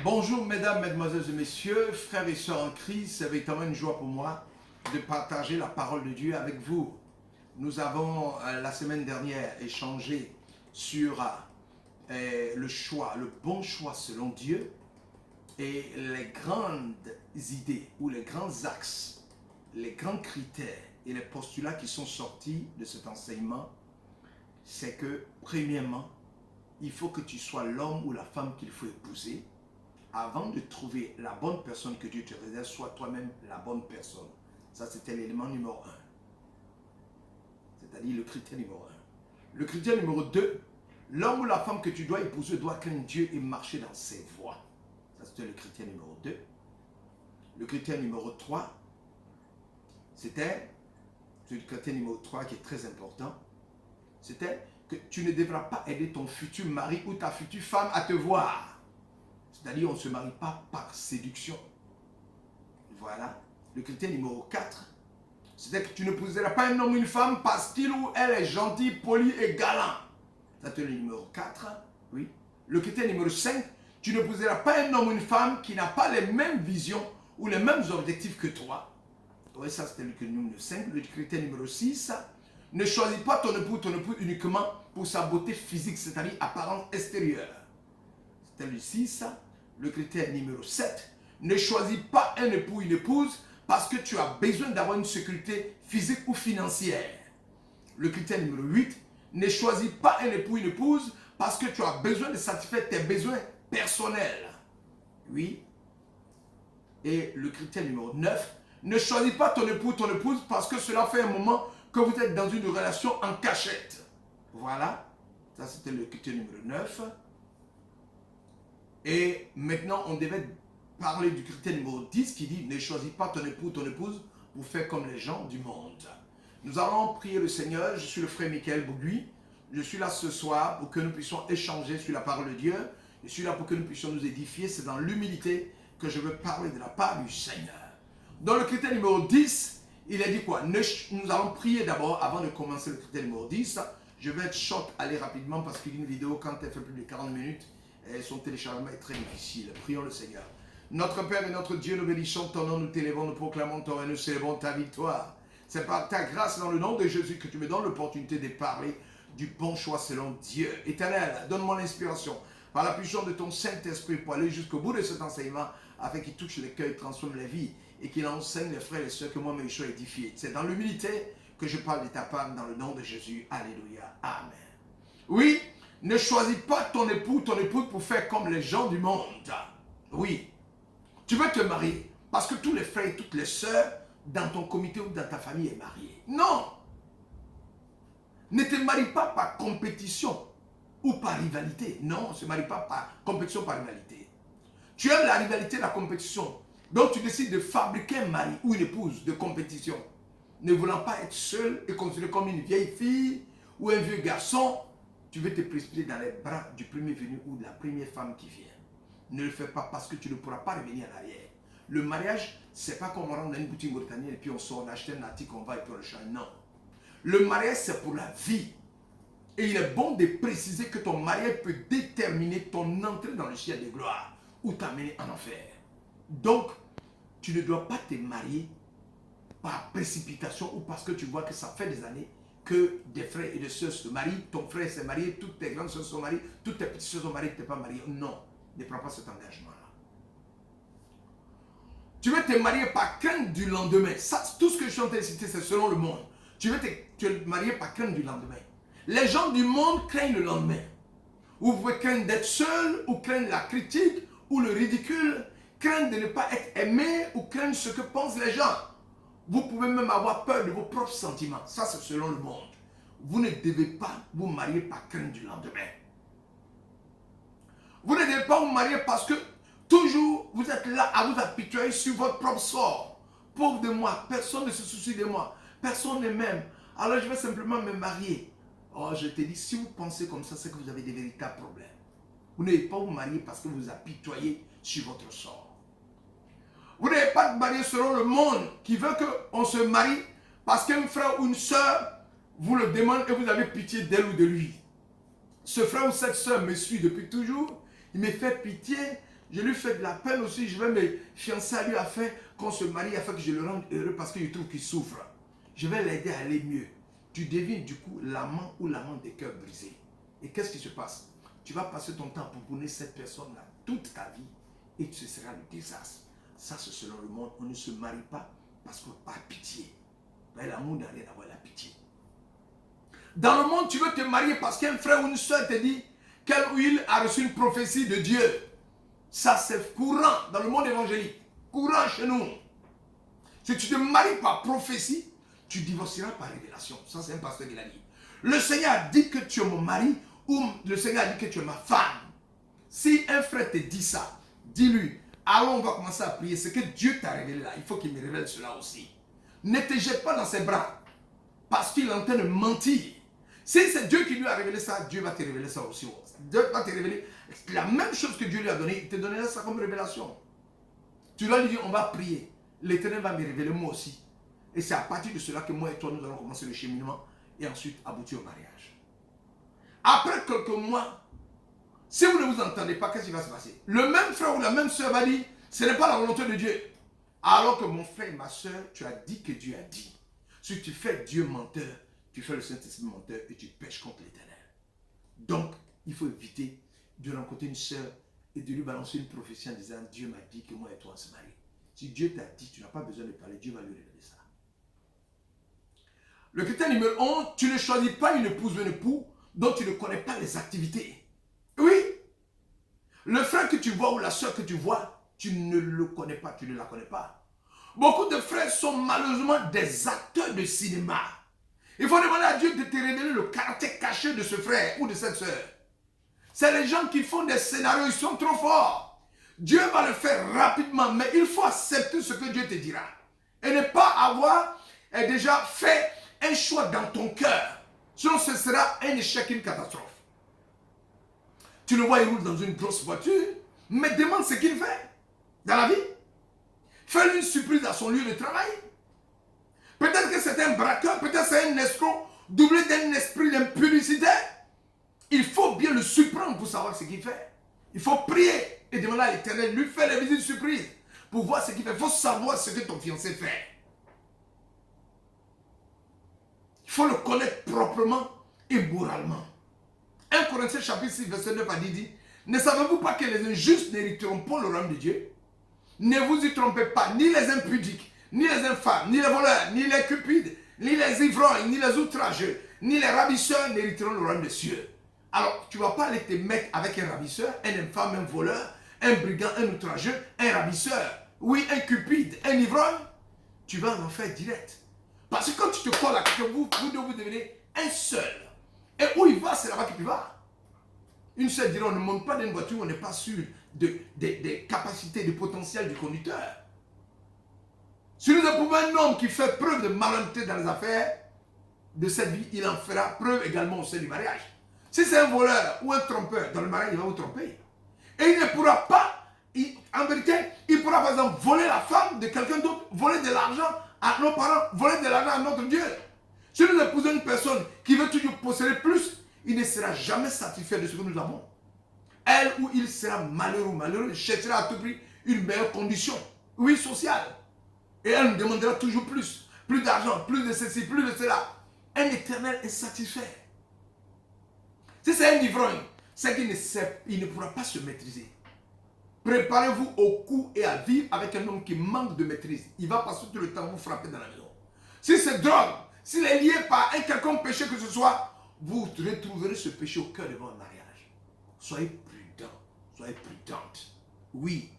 Bonjour mesdames, mesdemoiselles et messieurs, frères et sœurs en Christ, c'est véritablement une joie pour moi de partager la parole de Dieu avec vous. Nous avons la semaine dernière échangé sur le choix, le bon choix selon Dieu et les grandes idées ou les grands axes, les grands critères et les postulats qui sont sortis de cet enseignement. C'est que premièrement, il faut que tu sois l'homme ou la femme qu'il faut épouser. Avant de trouver la bonne personne que Dieu te réserve, sois toi-même la bonne personne. Ça, c'était l'élément numéro 1. C'est-à-dire le critère numéro 1. Le critère numéro 2, l'homme ou la femme que tu dois épouser doit craindre Dieu et marcher dans ses voies. Ça, c'était le critère numéro 2. Le critère numéro 3, c'était, c'est le critère numéro 3 qui est très important, c'était que tu ne devras pas aider ton futur mari ou ta future femme à te voir. C'est-à-dire, on ne se marie pas par séduction. Voilà. Le critère numéro 4, c'est que tu ne poseras pas un homme ou une femme parce qu'il ou elle est gentil, poli et galant. C'est le numéro 4. Oui. Le critère numéro 5, tu ne poseras pas un homme ou une femme qui n'a pas les mêmes visions ou les mêmes objectifs que toi. Oui, ça c'était le critère numéro 5. Le critère numéro 6, ne choisis pas ton époux uniquement pour sa beauté physique, c'est-à-dire apparence extérieure. C'était le 6. Le critère numéro 7, ne choisis pas un époux ou une épouse parce que tu as besoin d'avoir une sécurité physique ou financière. Le critère numéro 8, ne choisis pas un époux ou une épouse parce que tu as besoin de satisfaire tes besoins personnels. Oui. Et le critère numéro 9, ne choisis pas ton époux ou ton épouse parce que cela fait un moment que vous êtes dans une relation en cachette. Voilà. Ça, c'était le critère numéro 9. Et maintenant, on devait parler du critère numéro 10 qui dit « Ne choisis pas ton époux ou ton épouse pour faire comme les gens du monde. » Nous allons prier le Seigneur. Je suis le frère Michael Bougui. Je suis là ce soir pour que nous puissions échanger sur la parole de Dieu. Je suis là pour que nous puissions nous édifier. C'est dans l'humilité que je veux parler de la part du Seigneur. Dans le critère numéro 10, il a dit quoi? Nous allons prier d'abord avant de commencer le critère numéro 10. Je vais être short, aller rapidement parce qu'une vidéo, quand elle fait plus de 40 minutes, son téléchargement est très difficile. Prions le Seigneur. Notre Père et notre Dieu, nous bénissons ton nom, nous t'élèvons, nous proclamons ton règne, nous célébrons ta victoire. C'est par ta grâce dans le nom de Jésus que tu me donnes l'opportunité de parler du bon choix selon Dieu. Éternel, donne-moi l'inspiration par la puissance de ton Saint-Esprit pour aller jusqu'au bout de cet enseignement afin qu'il touche les cœurs, transforme les vies et qu'il enseigne les frères et sœurs que moi-même je sois édifié. C'est dans l'humilité que je parle de ta part dans le nom de Jésus. Alléluia. Amen. Oui. Ne choisis pas ton époux, ton épouse pour faire comme les gens du monde. Oui. Tu veux te marier parce que tous les frères et toutes les sœurs dans ton comité ou dans ta famille est mariée. Non. Ne te marie pas par compétition ou par rivalité. Non, on ne se marie pas par compétition, par rivalité. Tu aimes la rivalité, la compétition. Donc tu décides de fabriquer un mari ou une épouse de compétition. Ne voulant pas être seul et considéré comme une vieille fille ou un vieux garçon. Tu veux te précipiter dans les bras du premier venu ou de la première femme qui vient. Ne le fais pas parce que tu ne pourras pas revenir en arrière. Le mariage, ce n'est pas comme on rentre dans une boutique mauritanienne et puis on sort, on achète un article, on va et puis on le change. Non. Le mariage, c'est pour la vie. Et il est bon de préciser que ton mariage peut déterminer ton entrée dans le ciel de gloire ou t'amener en enfer. Donc, tu ne dois pas te marier par précipitation ou parce que tu vois que ça fait des années que des frères et des sœurs se marient, ton frère s'est marié, toutes tes grandes sœurs sont mariées, toutes tes petites sœurs sont mariées, tu n'es pas marié. Non, ne prends pas cet engagement-là. Tu veux te marier par crainte du lendemain. Ça, tout ce que je suis en train de citer, c'est selon le monde. Tu veux te marier par crainte du lendemain. Les gens du monde craignent le lendemain. Ou vous pouvez craindre d'être seul, ou craindre la critique, ou le ridicule, craindre de ne pas être aimé, ou craindre ce que pensent les gens. Vous pouvez même avoir peur de vos propres sentiments. Ça, c'est selon le monde. Vous ne devez pas vous marier par crainte du lendemain. Vous ne devez pas vous marier parce que toujours vous êtes là à vous apitoyer sur votre propre sort. Pauvre de moi, personne ne se soucie de moi. Personne ne m'aime. Alors je vais simplement me marier. Oh, je te dis, si vous pensez comme ça, c'est que vous avez des véritables problèmes. Vous ne devez pas vous marier parce que vous vous apitoyez sur votre sort. Vous n'avez pas de marier selon le monde qui veut qu'on se marie parce qu'un frère ou une soeur vous le demande et vous avez pitié d'elle ou de lui. Ce frère ou cette soeur me suit depuis toujours, il me fait pitié, Je lui fais de la peine aussi. Je vais me fiancer à lui afin qu'on se marie, afin que je le rende heureux parce que je trouve qu'il souffre. Je vais l'aider à aller mieux. Tu deviens du coup l'amant ou l'amant des cœurs brisés. Et qu'est-ce qui se passe? Tu vas passer ton temps pour pouponner cette personne-là toute ta vie et ce sera le désastre. Ça, c'est selon le monde. On ne se marie pas parce qu'on n'a pas pitié. L'amour n'a rien à voir avec la pitié. Dans le monde, tu veux te marier parce qu'un frère ou une soeur te dit qu'elle ou il a reçu une prophétie de Dieu. Ça, c'est courant dans le monde évangélique. Courant chez nous. Si tu te maries par prophétie, tu divorceras par révélation. Ça, c'est un pasteur qui l'a dit. Le Seigneur a dit que tu es mon mari ou le Seigneur a dit que tu es ma femme. Si un frère te dit ça, dis-lui, allons, on va commencer à prier. Ce que Dieu t'a révélé là, il faut qu'il me révèle cela aussi. Ne te jette pas dans ses bras parce qu'il est en train de mentir. Si c'est Dieu qui lui a révélé ça, Dieu va te révéler ça aussi. Dieu va te révéler la même chose que Dieu lui a donné. Il te donnera ça comme révélation. Tu dois lui dire, on va prier. L'Éternel va me révéler moi aussi. Et c'est à partir de cela que moi et toi, nous allons commencer le cheminement et ensuite aboutir au mariage. Après quelques mois, si vous ne vous entendez pas, qu'est-ce qui va se passer? Le même frère ou la même soeur va dire, ce n'est pas la volonté de Dieu. Alors que mon frère et ma soeur, tu as dit que Dieu a dit. Si tu fais Dieu menteur, tu fais le Saint-Esprit menteur et tu pêches contre l'Éternel. Donc, il faut éviter de rencontrer une soeur et de lui balancer une prophétie en disant, Dieu m'a dit que moi et toi on se marie. Si Dieu t'a dit, tu n'as pas besoin de parler, Dieu va lui révéler ça. Le critère numéro 11, tu ne choisis pas une épouse ou un époux dont tu ne connais pas les activités. Oui. Le frère que tu vois ou la soeur que tu vois, tu ne le connais pas, tu ne la connais pas. Beaucoup de frères sont malheureusement des acteurs de cinéma. Il faut demander à Dieu de te révéler le caractère caché de ce frère ou de cette soeur. C'est les gens qui font des scénarios, ils sont trop forts. Dieu va le faire rapidement, mais il faut accepter ce que Dieu te dira. Et ne pas avoir déjà fait un choix dans ton cœur. Sinon, ce sera un échec, une catastrophe. Tu le vois, il roule dans une grosse voiture, mais demande ce qu'il fait dans la vie. Fais-lui une surprise à son lieu de travail. Peut-être que c'est un braqueur, peut-être que c'est un escroc, doublé d'un esprit d'impudicité. Il faut bien le surprendre pour savoir ce qu'il fait. Il faut prier et demander à l'Éternel, lui faire les visites surprises pour voir ce qu'il fait. Il faut savoir ce que ton fiancé fait. Il faut le connaître proprement et moralement. 1 Corinthiens chapitre 6, verset 9 a dit, ne savez-vous pas que les injustes n'hériteront pas le royaume de Dieu? Ne vous y trompez pas, ni les impudiques, ni les infâmes, ni les voleurs, ni les cupides, ni les ivrognes, ni les outrageux, ni les ravisseurs n'hériteront le royaume des cieux. Alors, tu ne vas pas aller te mettre avec un ravisseur, un infâme, un voleur, un brigand, un outrageux, un ravisseur, oui, un cupide, un ivrogne. Tu vas en enfer direct. Parce que quand tu te colles à quelqu'un, vous devenez un seul. Et où il va, c'est là-bas que tu vas. Une seule dirait, on ne monte pas dans une voiture, on n'est pas sûr des capacités, du potentiel du conducteur. Si nous éprouvons un homme qui fait preuve de malhonnêteté dans les affaires de cette vie, il en fera preuve également au sein du mariage. Si c'est un voleur ou un trompeur, dans le mariage, il va vous tromper. Et il ne pourra pas, en vérité, il pourra par exemple voler la femme de quelqu'un d'autre, voler de l'argent à nos parents, voler de l'argent à notre Dieu. Si nous épousons une personne qui veut toujours posséder plus, il ne sera jamais satisfait de ce que nous avons. Elle ou il sera malheureux, il cherchera à tout prix une meilleure condition, oui, sociale. Et elle nous demandera toujours plus d'argent, plus de ceci, plus de cela. Un éternel est satisfait. Si c'est un ivrogne, c'est qu'il ne pourra pas se maîtriser. Préparez-vous au coup et à vivre avec un homme qui manque de maîtrise. Il va passer tout le temps vous frapper dans la maison. Si c'est drogue, s'il est lié par un quelconque péché que ce soit, vous retrouverez ce péché au cœur de votre mariage. Soyez prudents, soyez prudentes. Oui,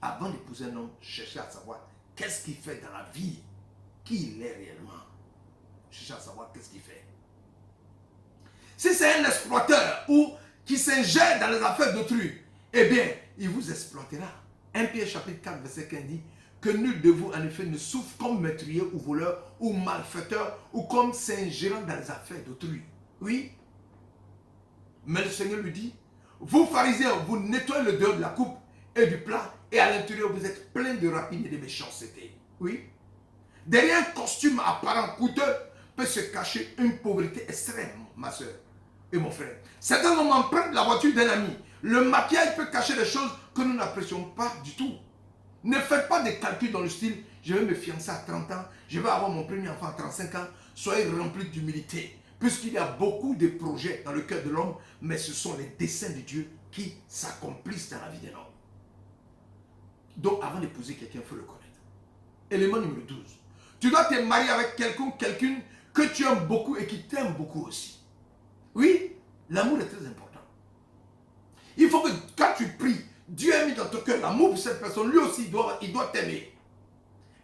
avant d'épouser un homme, cherchez à savoir qu'est-ce qu'il fait dans la vie, qui il est réellement. Cherchez à savoir qu'est-ce qu'il fait. Si c'est un exploiteur ou qui s'ingère dans les affaires d'autrui, eh bien, il vous exploitera. 1 Pierre chapitre 4, verset 15 dit que nul de vous, en effet, ne souffre comme meurtrier ou voleur ou malfaiteur ou comme s'ingérant dans les affaires d'autrui. Oui. Mais le Seigneur lui dit, vous pharisiens, vous nettoyez le dehors de la coupe et du plat et à l'intérieur, vous êtes plein de rapines et de méchanceté. Oui. Derrière un costume apparent coûteux peut se cacher une pauvreté extrême, ma soeur. et mon frère. Certains hommes empruntent la voiture d'un ami. Le maquillage peut cacher des choses que nous n'apprécions pas du tout. Ne faites pas des calculs dans le style, je vais me fiancer à 30 ans, je vais avoir mon premier enfant à 35 ans. Soyez remplis d'humilité, puisqu'il y a beaucoup de projets dans le cœur de l'homme, mais ce sont les desseins de Dieu qui s'accomplissent dans la vie d'un homme. Donc, avant d'épouser quelqu'un, il faut le connaître. Élément numéro 12. Tu dois te marier avec quelqu'une que tu aimes beaucoup et qui t'aime beaucoup aussi. Oui, l'amour est très important. Il faut que quand tu pries, Dieu a mis dans ton cœur l'amour pour cette personne. Lui aussi, il doit t'aimer.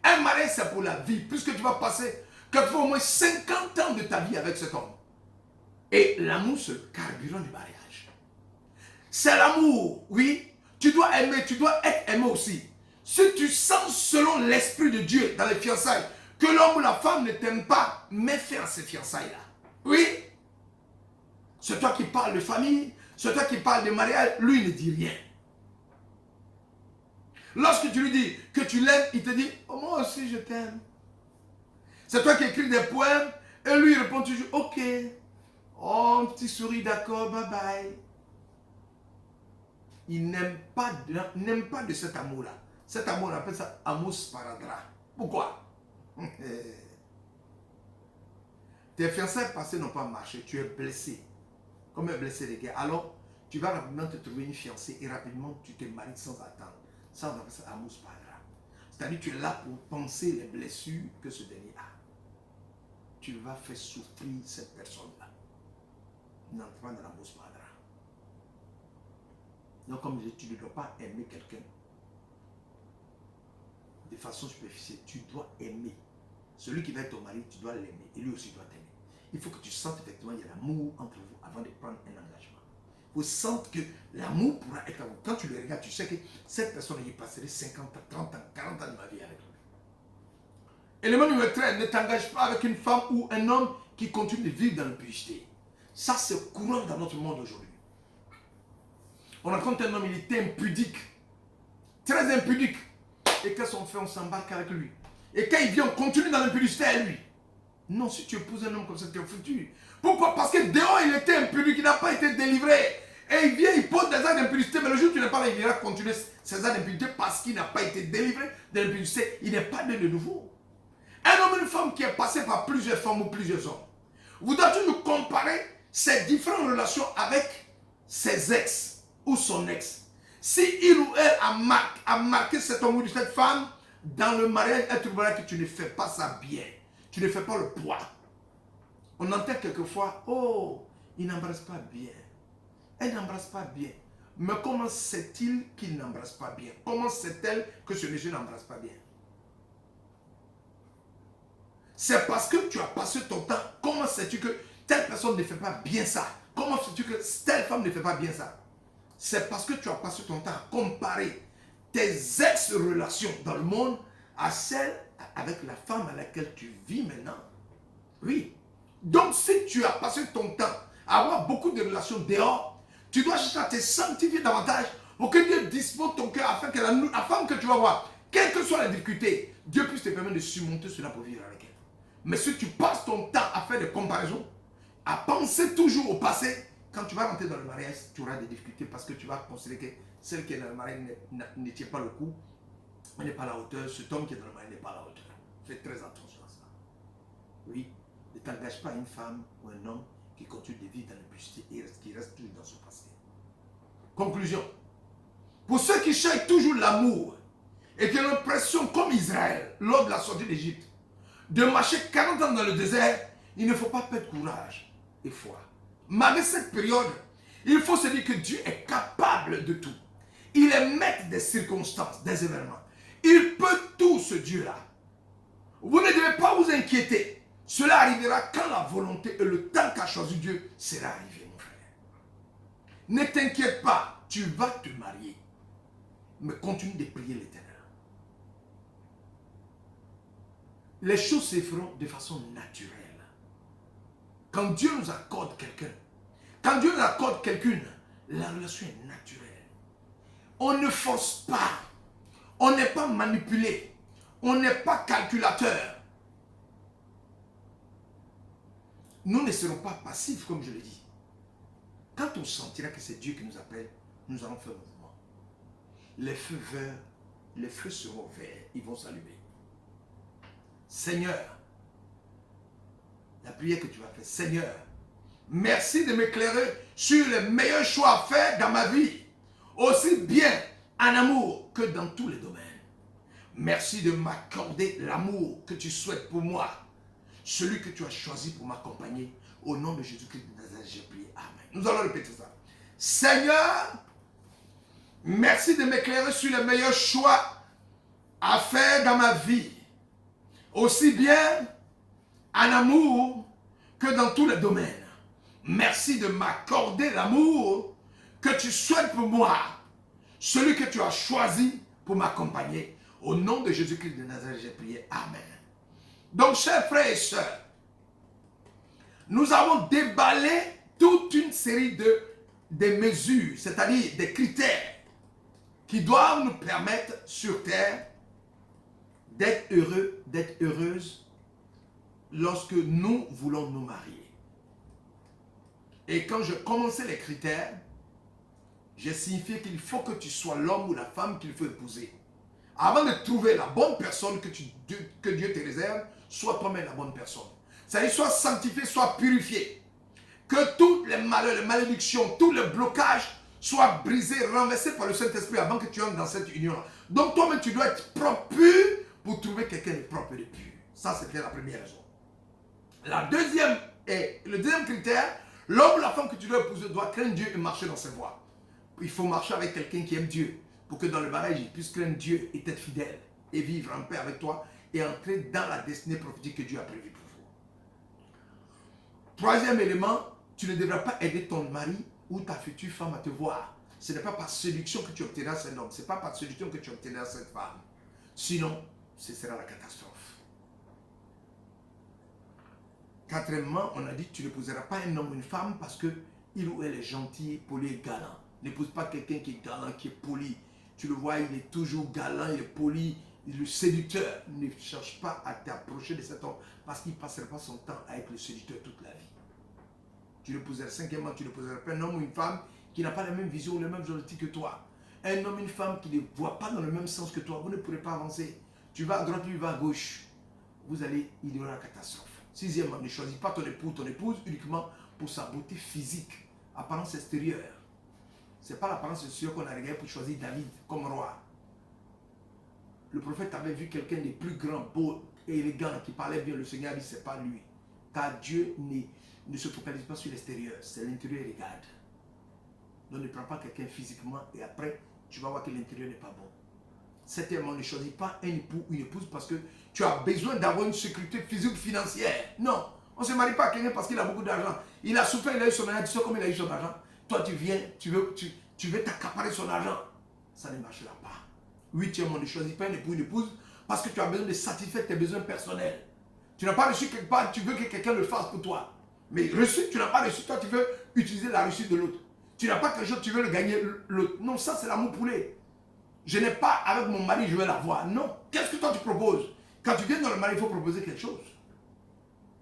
Un mariage, c'est pour la vie, puisque tu vas passer quelquefois au moins 50 ans de ta vie avec cet homme. Et l'amour, c'est le carburant du mariage. C'est l'amour, oui. Tu dois aimer, tu dois être aimé aussi. Si tu sens selon l'Esprit de Dieu dans les fiançailles que l'homme ou la femme ne t'aime pas, mets fin à ces fiançailles-là. Oui. C'est toi qui parles de famille, c'est toi qui parles de mariage, lui ne dit rien. Lorsque tu lui dis que tu l'aimes, il te dit, oh, moi aussi je t'aime. C'est toi qui écris des poèmes et lui il répond toujours, ok. Oh, un petit souris, d'accord, bye bye. Il n'aime pas de cet amour-là. Cet amour, on appelle ça amour sparadra. Pourquoi? Tes fiançailles passées n'ont pas marché, tu es blessé. Comme un blessé de guerre. Alors, tu vas rapidement te trouver une fiancée et rapidement tu te maries sans attendre. Ça, on appelle ça amour sparadra. C'est-à-dire tu es là pour penser les blessures que ce dernier a. Tu vas faire souffrir cette personne-là. N'entre pas dans l'amour sparadra. Donc, comme je dis, tu ne dois pas aimer quelqu'un de façon superficielle. Tu dois aimer. Celui qui va être ton mari, tu dois l'aimer. Et lui aussi doit t'aimer. Il faut que tu sentes effectivement qu'il y a l'amour entre vous avant de prendre un engagement. Il faut sentir que l'amour pourra être à vous. Quand tu le regardes, tu sais que cette personne, il passerait 50 ans, 30 ans, 40 ans de ma vie avec lui. Élément numéro 13, ne t'engage pas avec une femme ou un homme qui continue de vivre dans l'impureté. Ça, c'est courant dans notre monde aujourd'hui. On rencontre un homme, il était impudique. Très impudique. Et quand on fait, on s'embarque avec lui. Et quand il vient, on continue dans l'impudicité à lui. Non, si tu épouses un homme comme ça, tu es foutu. Pourquoi? Parce que dehors, il était impudique, il n'a pas été délivré. Et il vient, il pose des actes d'impudicité, mais le jour où tu n'es pas là, il ira continuer ses actes d'impudicité parce qu'il n'a pas été délivré de l'impudicité. Il n'est pas né de nouveau. Un homme et une femme qui est passé par plusieurs femmes ou plusieurs hommes. Vous devez toujours comparer ces différentes relations avec ses ex ou son ex. Si il ou elle a marqué cet homme ou cette femme, dans le mariage, elle trouvera que tu ne fais pas ça bien. Tu ne fais pas le poids. On entend quelquefois, oh, il n'embrasse pas bien. Elle n'embrasse pas bien. Mais comment sait-il qu'il n'embrasse pas bien? Comment sait-elle que ce monsieur n'embrasse pas bien? C'est parce que tu as passé ton temps. Comment sais-tu que telle personne ne fait pas bien ça? Comment sais-tu que telle femme ne fait pas bien ça? C'est parce que tu as passé ton temps à comparer tes ex-relations dans le monde à celles avec la femme à laquelle tu vis maintenant. Oui. Donc si tu as passé ton temps à avoir beaucoup de relations dehors, tu dois chercher à te sanctifier davantage pour que Dieu dispose ton cœur afin que la femme que tu vas voir, quelles que soient les difficultés, Dieu puisse te permettre de surmonter cela pour vivre avec elle. Mais si tu passes ton temps à faire des comparaisons, à penser toujours au passé, quand tu vas rentrer dans le mariage, tu auras des difficultés parce que tu vas considérer que celle qui est dans le mariage ne tient pas le coup, elle n'est pas à la hauteur, cet homme qui est dans le mariage n'est pas à la hauteur. Fais très attention à ça. Oui, ne t'engage pas à une femme ou un homme qui continue de vivre dans l'impudicité et qui reste toujours dans son passé. Conclusion. Pour ceux qui cherchent toujours l'amour et qui ont l'impression, comme Israël, lors de la sortie d'Égypte, de marcher 40 ans dans le désert, il ne faut pas perdre courage et foi. Malgré cette période, il faut se dire que Dieu est capable de tout. Il est maître des circonstances, des événements. Il peut tout, ce Dieu-là. Vous ne devez pas vous inquiéter. Cela arrivera quand la volonté et le temps qu'a choisi Dieu sera arrivé, mon frère. Ne t'inquiète pas, tu vas te marier. Mais continue de prier l'Éternel. Les choses se feront de façon naturelle. Quand Dieu nous accorde quelqu'un, quand Dieu nous accorde quelqu'une, la relation est naturelle. On ne force pas. On n'est pas manipulé. On n'est pas calculateur. Nous ne serons pas passifs, comme je l'ai dit. Quand on sentira que c'est Dieu qui nous appelle, nous allons faire mouvement. Les feux verts, les feux seront verts, ils vont s'allumer. Seigneur, la prière que tu vas faire, Seigneur, merci de m'éclairer sur les meilleurs choix à faire dans ma vie, aussi bien en amour que dans tous les domaines. Merci de m'accorder l'amour que tu souhaites pour moi, celui que tu as choisi pour m'accompagner. Au nom de Jésus-Christ de Nazareth, j'ai prié. Amen. Nous allons répéter ça. Seigneur, merci de m'éclairer sur les meilleurs choix à faire dans ma vie, aussi bien en amour que dans tous les domaines. Merci de m'accorder l'amour que tu souhaites pour moi, celui que tu as choisi pour m'accompagner. Au nom de Jésus-Christ de Nazareth, j'ai prié. Amen. Donc, chers frères et sœurs, nous avons déballé toute une série de mesures, c'est-à-dire des critères qui doivent nous permettre sur terre d'être heureux, d'être heureuses lorsque nous voulons nous marier. Et quand je commençais les critères, j'ai signifié qu'il faut que tu sois l'homme ou la femme qu'il faut épouser. Avant de trouver la bonne personne que Dieu te réserve, sois toi-même la bonne personne. C'est-à-dire, sois sanctifié, sois purifié. Que tous les malheurs, les malédictions, tous les blocages soient brisés, renversés par le Saint-Esprit avant que tu entres dans cette union-là. Donc toi-même, tu dois être propre, pur, pour trouver quelqu'un de propre et de pur. Ça, c'était la première raison. Le deuxième critère, l'homme ou la femme que tu dois épouser doit craindre Dieu et marcher dans ses voies. Il faut marcher avec quelqu'un qui aime Dieu, pour que dans le mariage, il puisse craindre Dieu et être fidèle, et vivre en paix avec toi, et entrer dans la destinée prophétique que Dieu a prévue pour vous. Troisième élément, tu ne devras pas aider ton mari ou ta future femme à te voir. Ce n'est pas par séduction que tu obtiendras cet homme, ce n'est pas par séduction que tu obtiendras cette femme. Sinon, ce sera la catastrophe. Quatrièmement, on a dit que tu n'épouseras pas un homme ou une femme parce qu'il ou elle est gentil, poli et galant. N'épouse pas quelqu'un qui est galant, qui est poli. Tu le vois, il est toujours galant, il est poli, il est le séducteur. Ne cherche pas à t'approcher de cet homme parce qu'il ne passera pas son temps à être le séducteur toute la vie. Tu l'épouseras. Cinquièmement, tu n'épouseras pas un homme ou une femme qui n'a pas la même vision ou les mêmes objectifs que toi. Un homme ou une femme qui ne voit pas dans le même sens que toi, vous ne pourrez pas avancer. Tu vas à droite, lui va à gauche. Il y aura la catastrophe. Sixièmement, ne choisis pas ton époux ou ton épouse uniquement pour sa beauté physique, apparence extérieure. Ce n'est pas l'apparence extérieure qu'on a regardé pour choisir David comme roi. Le prophète avait vu quelqu'un de plus grand, beau et élégant, qui parlait bien. Le Seigneur dit, ce n'est pas lui. Car Dieu ne se focalise pas sur l'extérieur, c'est l'intérieur qui regarde. Donc ne prends pas quelqu'un physiquement et après, tu vas voir que l'intérieur n'est pas bon. Septièmement, ne choisis pas un époux ou une épouse parce que tu as besoin d'avoir une sécurité physique ou financière. Non, on ne se marie pas à quelqu'un parce qu'il a beaucoup d'argent. Il a souffert, il a eu son argent, tu sais comment il a eu son argent. Toi, tu viens, tu veux t'accaparer son argent. Ça ne marchera pas. Huitièmement, ne choisis pas un époux ou une épouse parce que tu as besoin de satisfaire tes besoins personnels. Tu n'as pas reçu quelque part, tu veux que quelqu'un le fasse pour toi. Mais reçu, tu n'as pas reçu, toi tu veux utiliser la réussite de l'autre. Tu n'as pas quelque chose, tu veux le gagner l'autre. Non, ça c'est l'amour poulet. Je n'ai pas avec mon mari, je vais l'avoir. Non. Qu'est-ce que toi tu proposes? Quand tu viens dans le mari, il faut proposer quelque chose.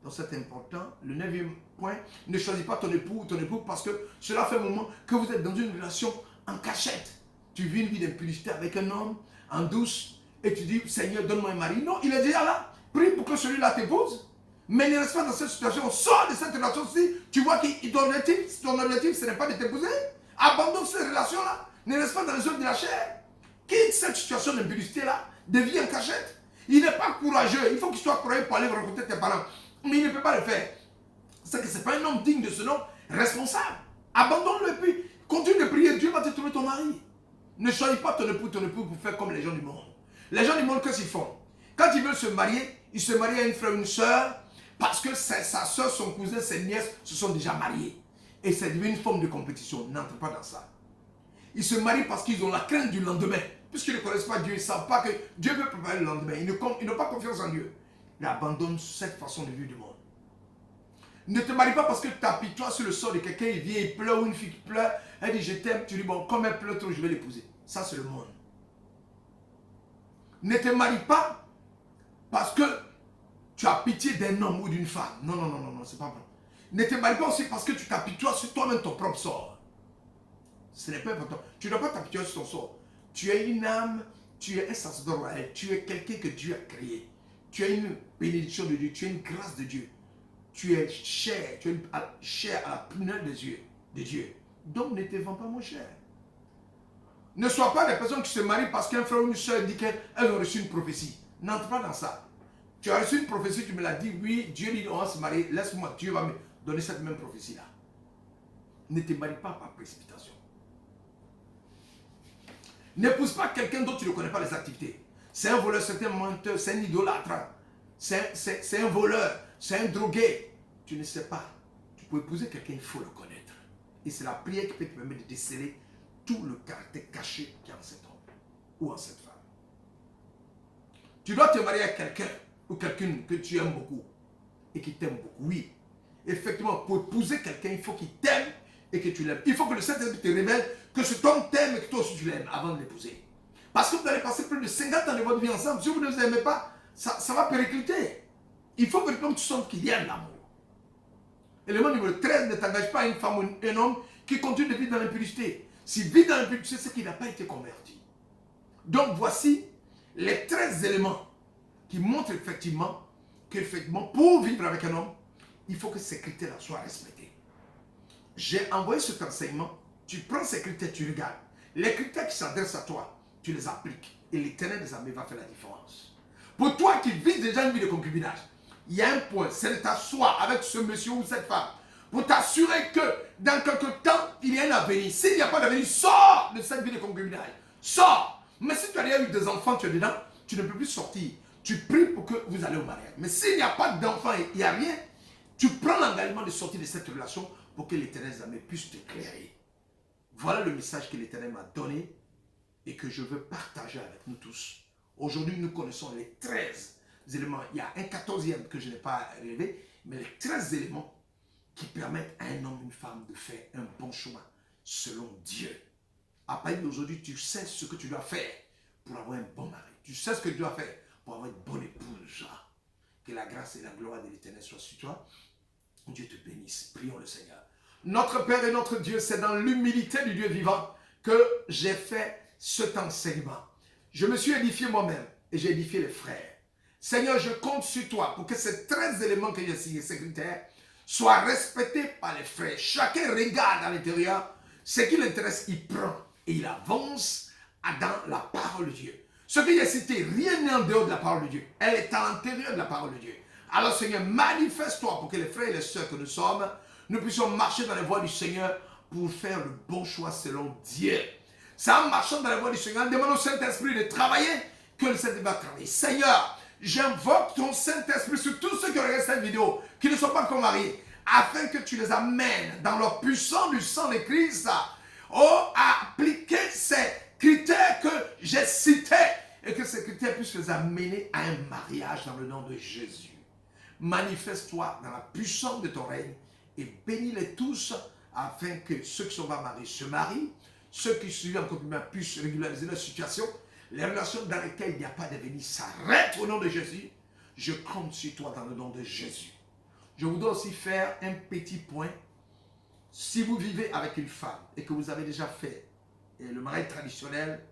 Donc c'est important. Le neuvième point, ne choisis pas ton époux ou ton époux parce que cela fait un moment que vous êtes dans une relation en cachette. Tu vis une vie d'impudicité avec un homme, en douce, et tu dis, Seigneur, donne-moi un mari. Non, il est déjà là. Prie pour que celui-là t'épouse. Mais ne reste pas dans cette situation. Sors de cette relation-ci. Tu vois que ton objectif, ce n'est pas de t'épouser. Abandonne cette relation-là. Ne reste pas dans les œuvres de la chair. Quitte cette situation d'impudicité-là, de vie en cachette. Il n'est pas courageux. Il faut qu'il soit courageux pour aller rencontrer tes parents. Mais il ne peut pas le faire. C'est que ce n'est pas un homme digne de ce nom, responsable. Abandonne-le et puis continue de prier. Dieu va te trouver ton mari. Ne choisis pas ton époux pour faire comme les gens du monde. Les gens du monde, qu'est-ce qu'ils font? Quand ils veulent se marier, ils se marient à une frère ou une soeur parce que sa soeur, son cousin, ses nièces se sont déjà mariés. Et c'est devenu une forme de compétition. N'entre pas dans ça. Ils se marient parce qu'ils ont la crainte du lendemain. Puisqu'ils ne connaissent pas Dieu, ils ne savent pas que Dieu peut préparer le lendemain. Ils n'ont pas confiance en Dieu. Ils abandonnent cette façon de vivre du monde. Ne te marie pas parce que tu appuies-toi sur le sort de quelqu'un, il vient, il pleure, ou une fille qui pleure, elle dit je t'aime, tu dis bon, comme elle pleure trop, je vais l'épouser. Ça c'est le monde. Ne te marie pas parce que tu as pitié d'un homme ou d'une femme. Non, non, non, non, non, c'est pas bon. Ne te marie pas aussi parce que tu t'apitoies sur toi-même ton propre sort. Ce n'est pas important. Tu ne dois pas t'apitoyer sur ton sort. Tu es une âme, tu es un sacerdoce royal, tu es quelqu'un que Dieu a créé. Tu as une bénédiction de Dieu, tu as une grâce de Dieu. Tu es cher, tu es cher à la prunelle de Dieu. Donc ne te vends pas mon cher. Ne sois pas des personnes qui se marient parce qu'un frère ou une soeur dit qu'elles ont reçu une prophétie. N'entre pas dans ça. Tu as reçu une prophétie, tu me l'as dit, oui, Dieu dit on va se marier, laisse-moi, Dieu va me donner cette même prophétie-là. Ne te marie pas par précipitation. N'épouse pas quelqu'un dont tu ne connais pas les activités. C'est un voleur, c'est un menteur, c'est un idolâtre. C'est un voleur, c'est un drogué. Tu ne sais pas. Tu peux épouser quelqu'un, il faut le connaître. Et c'est la prière qui peut te permettre de déceler tout le caractère caché qu'il y a en cet homme ou en cette femme. Tu dois te marier à quelqu'un ou quelqu'une que tu aimes beaucoup et qui t'aime beaucoup. Oui, effectivement, pour épouser quelqu'un, il faut qu'il t'aime et que tu l'aimes. Il faut que le Saint-Esprit te révèle que cet homme t'aime et que toi aussi tu l'aimes avant de l'épouser. Parce que vous allez passer plus de 50 ans de votre vie ensemble. Si vous ne vous aimez pas, ça va péricliter. Il faut que tu sentes qu'il y a de l'amour. Élément numéro 13, ne t'engage pas à une femme ou un homme qui continue de vivre dans l'impudicité. S'il vit dans l'impudicité, c'est qu'il n'a pas été converti. Donc voici les 13 éléments qui montrent effectivement qu'effectivement, pour vivre avec un homme, il faut que ces critères-là soient respectés. J'ai envoyé cet enseignement, tu prends ces critères, tu regardes. Les critères qui s'adressent à toi, tu les appliques. Et l'Éternel des armées va faire la différence. Pour toi qui vis déjà une vie de concubinage, il y a un point, c'est de t'asseoir avec ce monsieur ou cette femme pour t'assurer que dans quelque temps, il y a un avenir. S'il n'y a pas d'avenir, sors de cette vie de concubinage. Sors. Mais si tu as déjà eu des enfants, tu es dedans, tu ne peux plus sortir. Tu pries pour que vous allez au mariage. Mais s'il n'y a pas d'enfants et il n'y a rien, tu prends l'engagement de sortir de cette relation pour que l'Éternel des armées puisse t'éclairer. Voilà le message que l'Éternel m'a donné et que je veux partager avec nous tous. Aujourd'hui, nous connaissons les 13 éléments. Il y a un 14e que je n'ai pas relevé, mais les 13 éléments qui permettent à un homme, une femme de faire un bon chemin selon Dieu. À partir d'aujourd'hui, tu sais ce que tu dois faire pour avoir un bon mari. Tu sais ce que tu dois faire pour avoir une bonne épouse. Que la grâce et la gloire de l'Éternel soient sur toi. Dieu te bénisse. Prions le Seigneur. Notre Père et notre Dieu, c'est dans l'humilité du Dieu vivant que j'ai fait cet enseignement. Je me suis édifié moi-même et j'ai édifié les frères. Seigneur, je compte sur toi pour que ces 13 éléments que j'ai signés, ces critères, soient respectés par les frères. Chacun regarde à l'intérieur ce qui l'intéresse, il prend et il avance dans la parole de Dieu. Ce que j'ai cité, rien n'est en dehors de la parole de Dieu. Elle est à l'intérieur de la parole de Dieu. Alors Seigneur, manifeste-toi pour que les frères et les sœurs que nous sommes, nous puissions marcher dans les voies du Seigneur pour faire le bon choix selon Dieu. C'est en marchant dans les voies du Seigneur, demande au Saint-Esprit de travailler que le Saint-Esprit va travailler. Seigneur, j'invoque ton Saint-Esprit sur tous ceux qui regardent cette vidéo, qui ne sont pas encore mariés, afin que tu les amènes dans leur puissance du sang de Christ, à appliquer ces critères que j'ai cités, et que ces critères puissent les amener à un mariage dans le nom de Jésus. Manifeste-toi dans la puissance de ton règne et bénis-les tous afin que ceux qui sont pas mariés se marient, ceux qui suivent en concubinage puissent régulariser leur situation, les relations dans lesquelles il n'y a pas d'avenir s'arrêtent au nom de Jésus. Je compte sur toi dans le nom de Jésus. Je voudrais aussi faire un petit point. Si vous vivez avec une femme et que vous avez déjà fait le mariage traditionnel,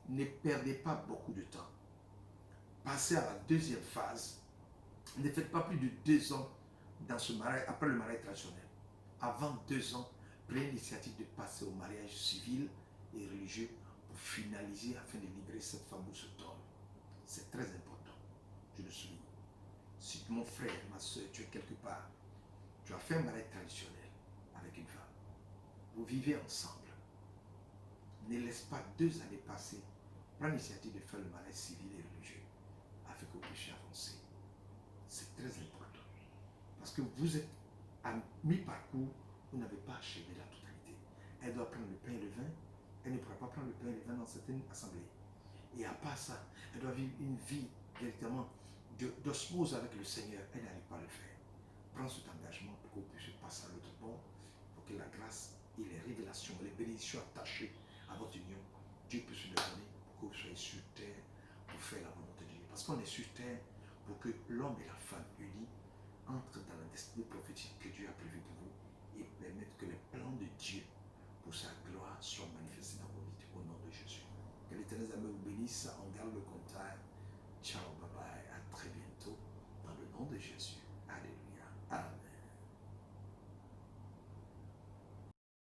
ne perdez pas beaucoup de temps. Passez à la deuxième phase. Ne faites pas plus de 2 ans dans ce mariage, après le mariage traditionnel. Avant 2 ans, prenez l'initiative de passer au mariage civil et religieux pour finaliser afin de libérer cette femme ou cet homme. C'est très important. Je le souligne. Si mon frère, ma soeur, tu es quelque part, tu as fait un mariage traditionnel avec une femme. Vous vivez ensemble. Ne laisse pas 2 années passer. Prends l'initiative de faire le mariage civil et religieux afin que vous puissiez avancer. C'est très important. Parce que vous êtes à mi-parcours, vous n'avez pas achevé la totalité. Elle doit prendre le pain et le vin. Elle ne pourra pas prendre le pain et le vin dans certaines assemblées. Et à part ça, elle doit vivre une vie véritablement d'osmose avec le Seigneur. Elle n'arrive pas à le faire. Prends cet engagement pour que vous puissiez passer à l'autre bord, pour que la grâce et les révélations, les bénédictions attachées à votre union, Dieu puisse vous donner pour que vous soyez sur terre pour faire la volonté de Dieu. Parce qu'on est sur terre pour que l'homme et la femme unis entre dans la destinée prophétique que Dieu a prévue pour vous et permettre que les plans de Dieu pour sa gloire soient manifestés dans vos vies au nom de Jésus. Que l'Éternel vous bénisse, on garde le contact.